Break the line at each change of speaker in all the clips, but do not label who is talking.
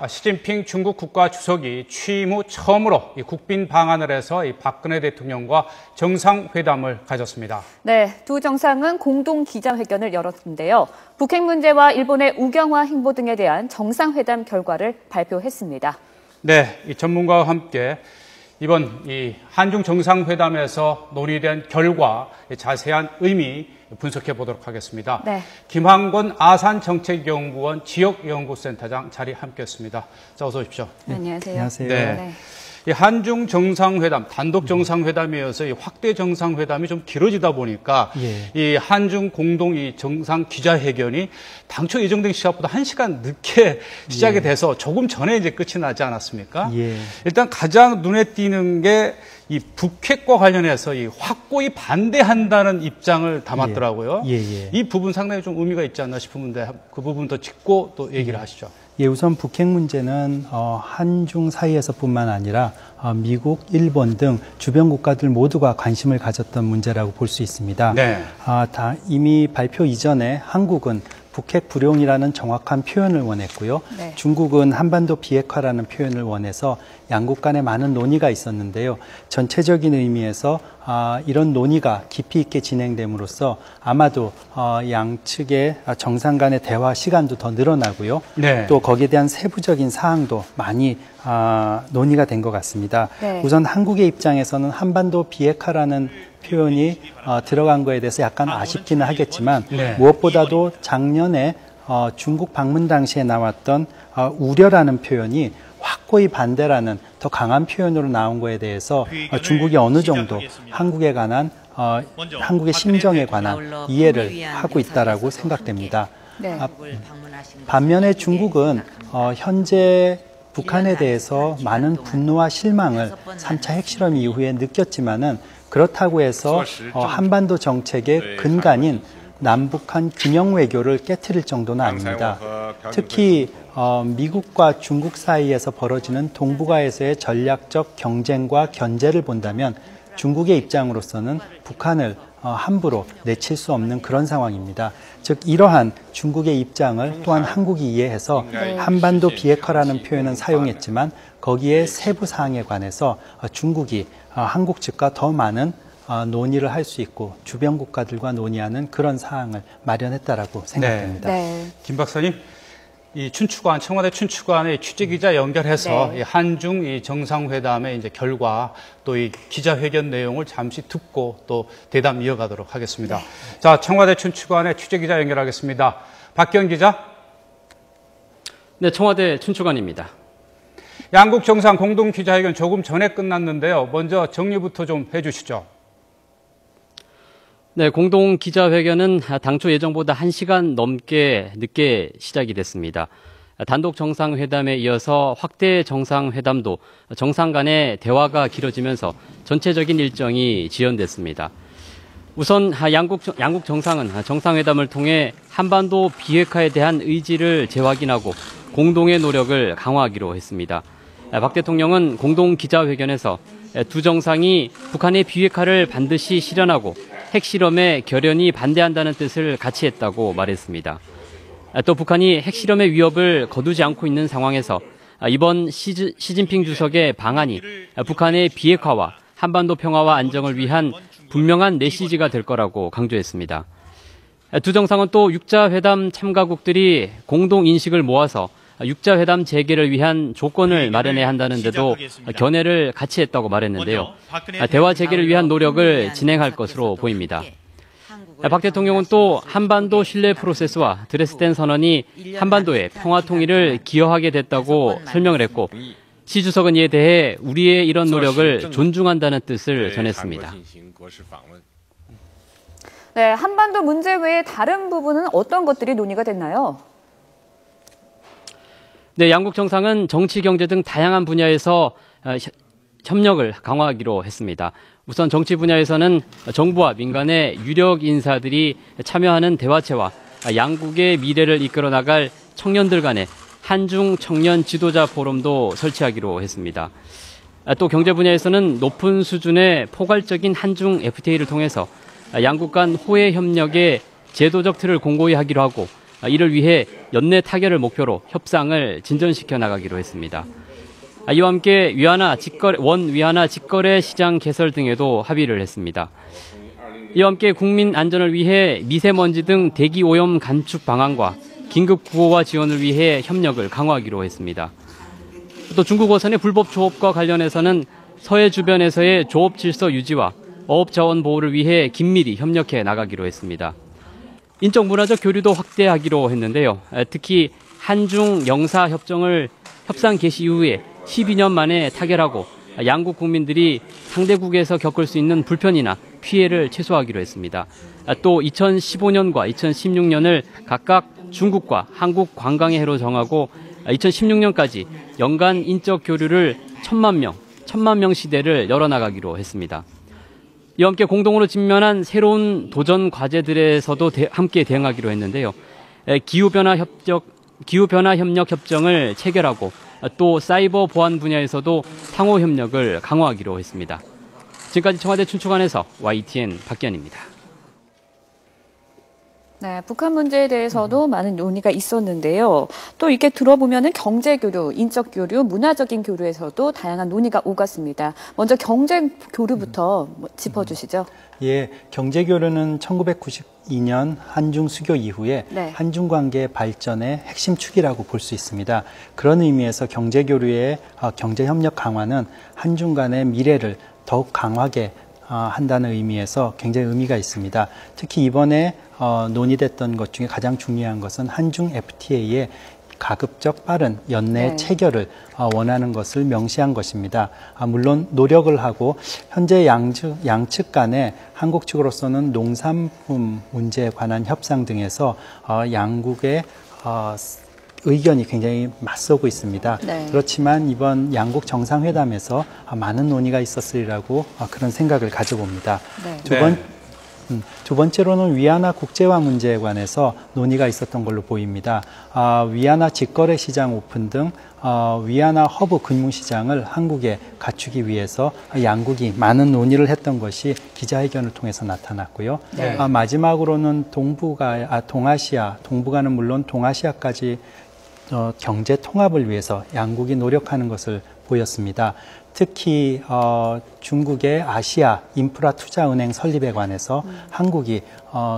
시진핑 중국 국가주석이 취임 후 처음으로 국빈 방한을 해서 박근혜 대통령과 정상회담을 가졌습니다.
네, 두 정상은 공동 기자회견을 열었는데요. 북핵 문제와 일본의 우경화 행보 등에 대한 정상회담 결과를 발표했습니다. 네,
이 전문가와 함께 이번 한중 정상회담에서 논의된 결과 자세한 의미 분석해 보도록 하겠습니다. 네. 김한권 아산정책연구원 지역연구센터장 자리 함께했습니다. 자, 어서 오십시오.
네, 안녕하세요.
안녕하세요.
네.
이 한중 정상회담, 단독 정상회담이어서 이 확대 정상회담이 좀 길어지다 보니까 이 한중 공동 정상 기자회견이 당초 예정된 시각보다 1시간 늦게 시작이 돼서 조금 전에 이제 끝이 나지 않았습니까? 일단 가장 눈에 띄는 게 이 북핵과 관련해서 이 확고히 반대한다는 입장을 담았더라고요. 이 부분 상당히 좀 의미가 있지 않나 싶은데 그 부분 더 짚고 또 얘기를 하시죠.
우선 북핵 문제는 한중 사이에서뿐만 아니라 미국, 일본 등 주변 국가들 모두가 관심을 가졌던 문제라고 볼 수 있습니다. 네. 이미 발표 이전에 한국은 북핵 불용이라는 정확한 표현을 원했고요. 네. 중국은 한반도 비핵화라는 표현을 원해서 양국 간에 많은 논의가 있었는데요. 전체적인 의미에서 이런 논의가 깊이 있게 진행됨으로써 아마도 양측의 정상 간의 대화 시간도 더 늘어나고요. 네. 또 거기에 대한 세부적인 사항도 많이 논의가 된 것 같습니다. 네. 우선 한국의 입장에서는 한반도 비핵화라는 표현이 들어간 거에 대해서 약간 아쉽기는 하겠지만 무엇보다도 작년에 중국 방문 당시에 나왔던 우려라는 표현이 확고히 반대라는 더 강한 표현으로 나온 거에 대해서 중국이 어느 정도 한국에 관한 한국의 심정에 관한 이해를 하고 있다라고 생각됩니다. 네. 반면에 중국은 현재 북한에 대해서 많은 분노와 실망을 3차 핵실험 이후에 느꼈지만은 그렇다고 해서 한반도 정책의 근간인 남북한 균형 외교를 깨트릴 정도는 아닙니다. 특히 미국과 중국 사이에서 벌어지는 동북아에서의 전략적 경쟁과 견제를 본다면 중국의 입장으로서는 북한을 함부로 내칠 수 없는 그런 상황입니다. 즉 이러한 중국의 입장을 또한 한국이 이해해서 한반도 비핵화라는 표현은 사용했지만 거기에 세부 사항에 관해서 중국이 한국 측과 더 많은 논의를 할 수 있고 주변 국가들과 논의하는 그런 사항을 마련했다라고 생각됩니다.
네. 김 박사님, 이 춘추관, 청와대 춘추관의 취재기자 연결해서 이 한중 이 정상회담의 이제 결과 또 이 기자회견 내용을 잠시 듣고 또 대담 이어가도록 하겠습니다. 자, 청와대 춘추관의 취재기자 연결하겠습니다. 박기영 기자.
네, 청와대 춘추관입니다.
양국 정상 공동 기자회견 조금 전에 끝났는데요. 먼저 정리부터 좀 해주시죠.
네, 공동 기자회견은 당초 예정보다 1시간 넘게 늦게 시작이 됐습니다. 단독 정상회담에 이어서 확대 정상회담도 정상 간의 대화가 길어지면서 전체적인 일정이 지연됐습니다. 우선 양국 정상은 정상회담을 통해 한반도 비핵화에 대한 의지를 재확인하고 공동의 노력을 강화하기로 했습니다. 박 대통령은 공동 기자회견에서 두 정상이 북한의 비핵화를 반드시 실현하고 핵실험에 결연히 반대한다는 뜻을 같이 했다고 말했습니다. 또 북한이 핵실험의 위협을 거두지 않고 있는 상황에서 이번 시진핑 주석의 방안이 북한의 비핵화와 한반도 평화와 안정을 위한 분명한 메시지가 될 거라고 강조했습니다. 두 정상은 또 6자 회담 참가국들이 공동 인식을 모아서 6자 회담 재개를 위한 조건을 마련해야 한다는 데도 견해를 같이 했다고 말했는데요. 대화 재개를 위한 노력을 진행할 것으로 보입니다. 박 대통령은 또 한반도 신뢰 프로세스와 드레스덴 선언이 한반도의 평화 통일을 기여하게 됐다고 설명을 했고, 시 주석은 이에 대해 우리의 이런 노력을 존중한다는 뜻을 전했습니다.
네, 한반도 문제 외에 다른 부분은 어떤 것들이 논의가 됐나요?
네, 양국 정상은 정치, 경제 등 다양한 분야에서 협력을 강화하기로 했습니다. 우선 정치 분야에서는 정부와 민간의 유력 인사들이 참여하는 대화체와 양국의 미래를 이끌어 나갈 청년들 간의 한중 청년 지도자 포럼도 설치하기로 했습니다. 또 경제 분야에서는 높은 수준의 포괄적인 한중 FTA를 통해서 양국 간 호혜 협력의 제도적 틀을 공고히 하기로 하고, 이를 위해 연내 타결을 목표로 협상을 진전시켜 나가기로 했습니다. 이와 함께 원 위안화 직거래 시장 개설 등에도 합의를 했습니다. 이와 함께 국민 안전을 위해 미세먼지 등 대기 오염 감축 방안과 긴급 구호와 지원을 위해 협력을 강화하기로 했습니다. 또 중국 어선의 불법 조업과 관련해서는 서해 주변에서의 조업 질서 유지와 어업 자원 보호를 위해 긴밀히 협력해 나가기로 했습니다. 인적 문화적 교류도 확대하기로 했는데요. 특히 한중 영사 협정을 협상 개시 이후에 12년 만에 타결하고 양국 국민들이 상대국에서 겪을 수 있는 불편이나 피해를 최소화하기로 했습니다. 또 2015년과 2016년을 각각 중국과 한국 관광의 해로 정하고 2016년까지 연간 인적 교류를 1,000만 명 시대를 열어나가기로 했습니다. 이와 함께 공동으로 직면한 새로운 도전 과제들에서도 함께 대응하기로 했는데요. 기후변화 협력 협정을 체결하고 또 사이버 보안 분야에서도 상호 협력을 강화하기로 했습니다. 지금까지 청와대 춘추관에서 YTN 박기현입니다.
네, 북한 문제에 대해서도 많은 논의가 있었는데요. 또 이렇게 들어보면은 경제 교류, 인적 교류, 문화적인 교류에서도 다양한 논의가 오갔습니다. 먼저 경제 교류부터 짚어주시죠.
예, 경제 교류는 1992년 한중 수교 이후에 네. 한중 관계 발전의 핵심 축이라고 볼 수 있습니다. 그런 의미에서 경제 교류의 경제 협력 강화는 한중 간의 미래를 더욱 강하게 한다는 의미에서 굉장히 의미가 있습니다. 특히 이번에 논의됐던 것 중에 가장 중요한 것은 한중 FTA의 가급적 빠른 연내 체결을 원하는 것을 명시한 것입니다. 물론 노력을 하고 현재 양측 간에 한국 측으로서는 농산품 문제에 관한 협상 등에서 양국의 의견이 굉장히 맞서고 있습니다. 네. 그렇지만 이번 양국 정상회담에서 많은 논의가 있었으리라고 그런 생각을 가져봅니다. 네. 두 번째로는 위안화 국제화 문제에 관해서 논의가 있었던 걸로 보입니다. 위안화 직거래 시장 오픈 등 위안화 허브 금융시장을 한국에 갖추기 위해서 양국이 많은 논의를 했던 것이 기자회견을 통해서 나타났고요. 네. 마지막으로는 동북아는 물론 동아시아까지 경제 통합을 위해서 양국이 노력하는 것을 보였습니다. 특히 중국의 아시아 인프라 투자은행 설립에 관해서 한국이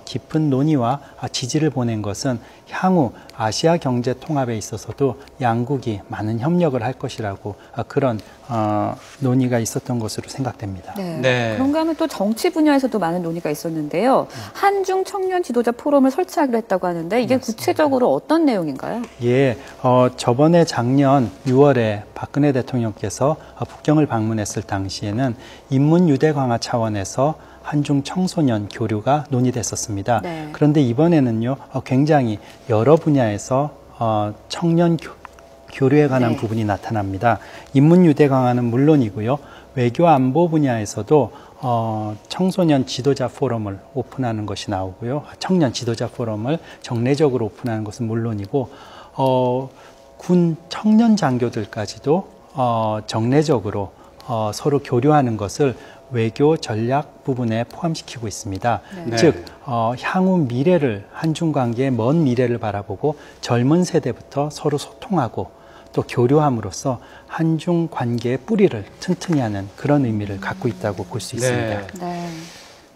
깊은 논의와 지지를 보낸 것은 향후 아시아 경제 통합에 있어서도 양국이 많은 협력을 할 것이라고 그런 논의가 있었던 것으로 생각됩니다.
네. 네. 그런가 하면 또 정치 분야에서도 많은 논의가 있었는데요. 한중 청년 지도자 포럼을 설치하기로 했다고 하는데 이게 맞습니다. 구체적으로 어떤 내용인가요?
예, 저번에 작년 6월에 박근혜 대통령께서 북경을 방문했을 당시에는 인문 유대 강화 차원에서 한중 청소년 교류가 논의됐었습니다. 네. 그런데 이번에는요, 굉장히 여러 분야에서 청년 교류에 관한 부분이 나타납니다. 인문 유대 강화는 물론이고요, 외교 안보 분야에서도 청소년 지도자 포럼을 오픈하는 것이 나오고요, 청년 지도자 포럼을 정례적으로 오픈하는 것은 물론이고, 군 청년 장교들까지도 정례적으로 서로 교류하는 것을 외교 전략 부분에 포함시키고 있습니다. 네. 즉 향후 미래를, 한중 관계의 먼 미래를 바라보고 젊은 세대부터 서로 소통하고 또 교류함으로써 한중 관계의 뿌리를 튼튼히 하는 그런 의미를 갖고 있다고 볼 수 있습니다.
네.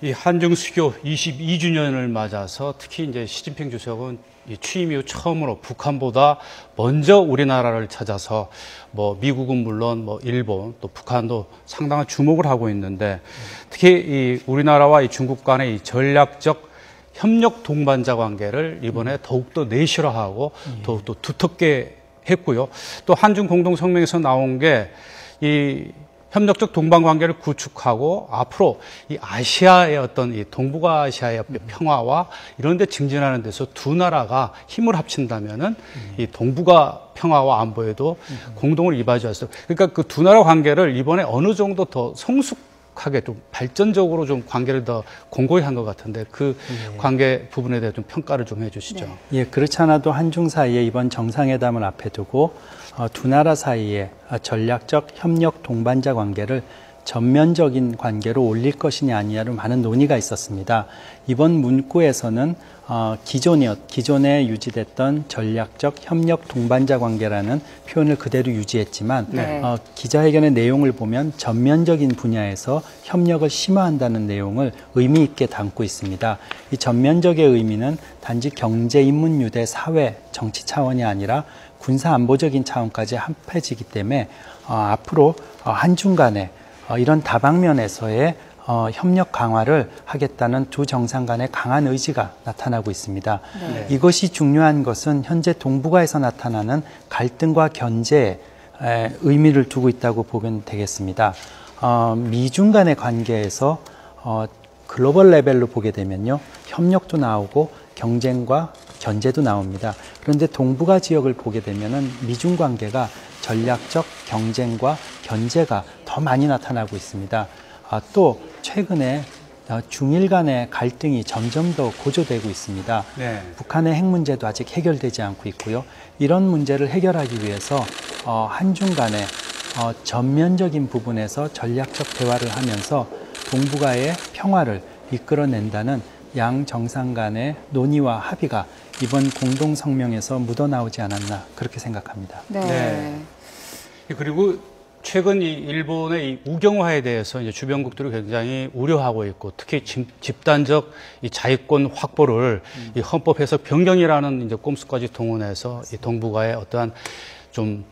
이 한중 수교 22주년을 맞아서 특히 이제 시진핑 주석은 취임 이후 처음으로 북한보다 먼저 우리나라를 찾아서 뭐 미국은 물론 뭐 일본 또 북한도 상당한 주목을 하고 있는데 특히 이 우리나라와 이 중국 간의 이 전략적 협력 동반자 관계를 이번에 더욱더 내실화하고 더욱더 두텁게 했고요. 또 한중 공동 성명에서 나온 게 이 협력적 동반 관계를 구축하고 앞으로 이 아시아의 어떤 이 동북아시아의 평화와 이런 데 증진하는 데서 두 나라가 힘을 합친다면은 이 동북아 평화와 안보에도 공동을 이바지할 수. 그러니까 그 두 나라 관계를 이번에 어느 정도 더 성숙하게 좀 발전적으로 좀 관계를 더 공고히 한 것 같은데 그 관계 부분에 대해 좀 평가를 좀 해주시죠.
네. 예, 그렇지 않아도 한중 사이에 이번 정상회담을 앞에 두고 두 나라 사이에 전략적 협력 동반자 관계를 전면적인 관계로 올릴 것이냐 아니냐로 많은 논의가 있었습니다. 이번 문구에서는 기존에 유지됐던 전략적 협력 동반자 관계라는 표현을 그대로 유지했지만 기자회견의 내용을 보면 전면적인 분야에서 협력을 심화한다는 내용을 의미 있게 담고 있습니다. 이 전면적의 의미는 단지 경제, 인문, 유대, 사회, 정치 차원이 아니라 군사 안보적인 차원까지 합해지기 때문에 앞으로 한중 간에 이런 다방면에서의 협력 강화를 하겠다는 두 정상 간의 강한 의지가 나타나고 있습니다. 네. 이것이 중요한 것은 현재 동북아에서 나타나는 갈등과 견제에 의미를 두고 있다고 보면 되겠습니다. 미중 간의 관계에서 글로벌 레벨로 보게 되면요, 협력도 나오고 경쟁과 견제도 나옵니다. 그런데 동북아 지역을 보게 되면은 미중 관계가 전략적 경쟁과 견제가 더 많이 나타나고 있습니다. 또 최근에 중일 간의 갈등이 점점 더 고조되고 있습니다. 네. 북한의 핵 문제도 아직 해결되지 않고 있고요. 이런 문제를 해결하기 위해서 한중 간의 전면적인 부분에서 전략적 대화를 하면서 동북아의 평화를 이끌어낸다는 양 정상 간의 논의와 합의가 이번 공동성명에서 묻어나오지 않았나 그렇게 생각합니다.
네.
네. 그리고 최근 이 일본의 이 우경화에 대해서 이제 주변국들이 굉장히 우려하고 있고, 특히 집단적 이 자위권 확보를 이 헌법 해석 변경이라는 이제 꼼수까지 동원해서 이 동북아의 어떠한 좀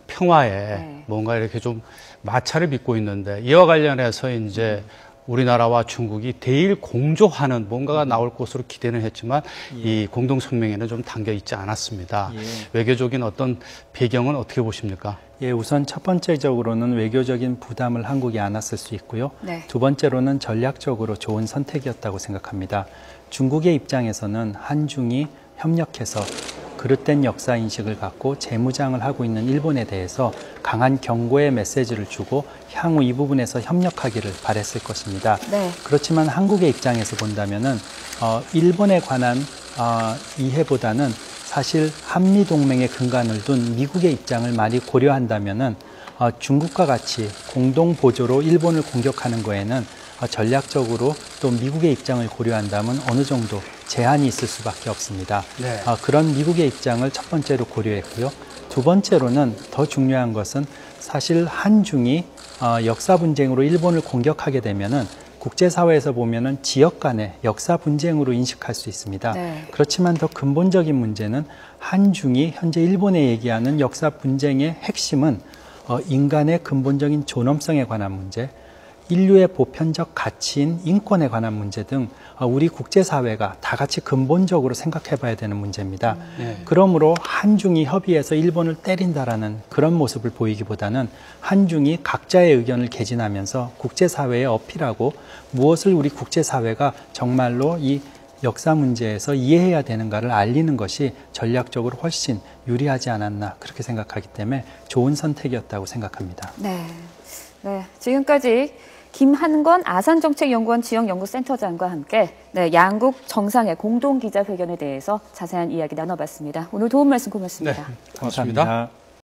평화에 뭔가 이렇게 좀 마찰을 빚고 있는데, 이와 관련해서 이제 우리나라와 중국이 대일 공조하는 뭔가가 나올 것으로 기대는 했지만 이 공동성명에는 좀 담겨 있지 않았습니다. 외교적인 어떤 배경은 어떻게 보십니까?
우선 첫 번째적으로는 외교적인 부담을 한국이 안았을 수 있고요. 두 번째로는 전략적으로 좋은 선택이었다고 생각합니다. 중국의 입장에서는 한중이 협력해서 그릇된 역사 인식을 갖고 재무장을 하고 있는 일본에 대해서 강한 경고의 메시지를 주고 향후 이 부분에서 협력하기를 바랬을 것입니다. 그렇지만 한국의 입장에서 본다면은 일본에 관한 이해보다는 사실 한미 동맹의 근간을 둔 미국의 입장을 많이 고려한다면은 중국과 같이 공동 보조로 일본을 공격하는 거에는 전략적으로 또 미국의 입장을 고려한다면 어느 정도 제한이 있을 수밖에 없습니다. 그런 미국의 입장을 첫 번째로 고려했고요. 두 번째로는 더 중요한 것은 사실 한중이 역사 분쟁으로 일본을 공격하게 되면은 국제사회에서 보면은 지역 간의 역사 분쟁으로 인식할 수 있습니다. 그렇지만 더 근본적인 문제는 한중이 현재 일본에 얘기하는 역사 분쟁의 핵심은 인간의 근본적인 존엄성에 관한 문제, 인류의 보편적 가치인 인권에 관한 문제 등 우리 국제사회가 다 같이 근본적으로 생각해 봐야 되는 문제입니다. 그러므로 한중이 협의해서 일본을 때린다라는 그런 모습을 보이기보다는 한중이 각자의 의견을 개진하면서 국제사회에 어필하고 무엇을 우리 국제사회가 정말로 이 역사 문제에서 이해해야 되는가를 알리는 것이 전략적으로 훨씬 유리하지 않았나 그렇게 생각하기 때문에 좋은 선택이었다고 생각합니다.
네, 지금까지 김한권 아산정책연구원 지역연구센터장과 함께 양국 정상의 공동기자회견에 대해서 자세한 이야기 나눠봤습니다. 오늘 도움 말씀 고맙습니다.
고맙습니다.